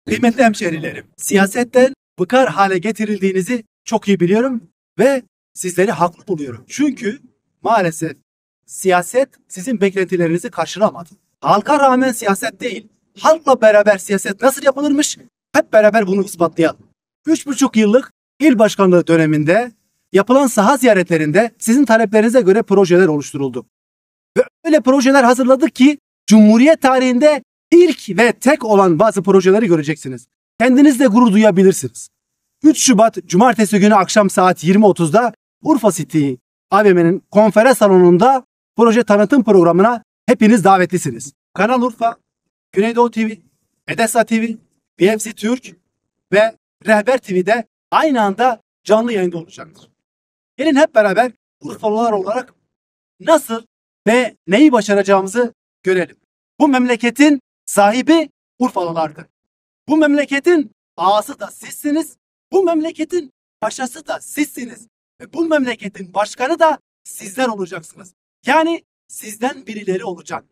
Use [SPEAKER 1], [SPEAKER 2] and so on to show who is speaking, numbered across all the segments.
[SPEAKER 1] Kıymetli hemşehrilerim, siyasetten bıkar hale getirildiğinizi çok iyi biliyorum ve sizleri haklı buluyorum. Çünkü maalesef siyaset sizin beklentilerinizi karşılamadı. Halka rağmen siyaset değil, halkla beraber siyaset nasıl yapılırmış? Hep beraber bunu ispatlayalım. 3,5 yıllık il başkanlığı döneminde yapılan saha ziyaretlerinde sizin taleplerinize göre projeler oluşturuldu. Ve öyle projeler hazırladık ki Cumhuriyet tarihinde ilk ve tek olan bazı projeleri göreceksiniz. Kendinizle gurur duyabilirsiniz. 3 Şubat Cumartesi günü akşam saat 20.30'da Urfa City AVM'nin konferans salonunda proje tanıtım programına hepiniz davetlisiniz. Kanal Urfa, Güneydoğu TV, Edessa TV, BFC Türk ve Rehber TV'de aynı anda canlı yayında olacaktır. Gelin hep beraber Urfalılar olarak nasıl ve neyi başaracağımızı görelim. Bu memleketin sahibi Urfalılardır. Bu memleketin ağası da sizsiniz. Bu memleketin paşası da sizsiniz. Ve bu memleketin başkanı da sizler olacaksınız. Yani sizden birileri olacak.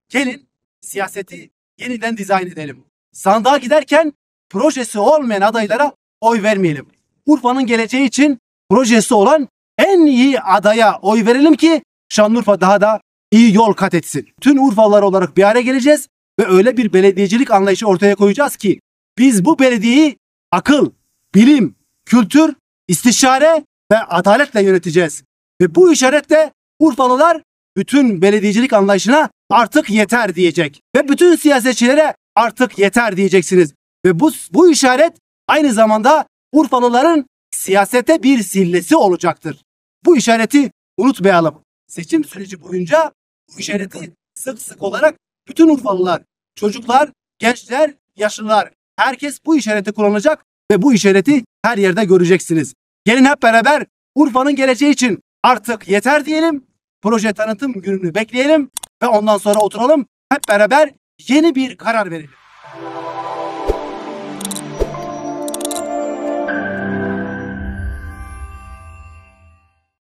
[SPEAKER 1] Gelin siyaseti yeniden dizayn edelim. Sandığa giderken projesi olmayan adaylara oy vermeyelim. Urfa'nın geleceği için projesi olan en iyi adaya oy verelim ki Şanlıurfa daha da iyi yol kat etsin. Tüm Urfalılar olarak bir araya geleceğiz ve öyle bir belediyecilik anlayışı ortaya koyacağız ki biz bu belediyeyi akıl, bilim, kültür, istişare ve adaletle yöneteceğiz. Ve bu işaretle Urfalılar bütün belediyecilik anlayışına artık yeter diyecek. Ve bütün siyasetçilere artık yeter diyeceksiniz. Ve bu işaret aynı zamanda Urfalıların siyasete bir sillesi olacaktır. Bu işareti unutmayalım. Seçim süreci boyunca bu işareti sık sık olarak bütün Urfalılar, çocuklar, gençler, yaşlılar, herkes bu işareti kullanacak ve bu işareti her yerde göreceksiniz. Gelin hep beraber Urfa'nın geleceği için artık yeter diyelim. Proje tanıtım gününü bekleyelim ve ondan sonra oturalım. Hep beraber yeni bir karar verelim.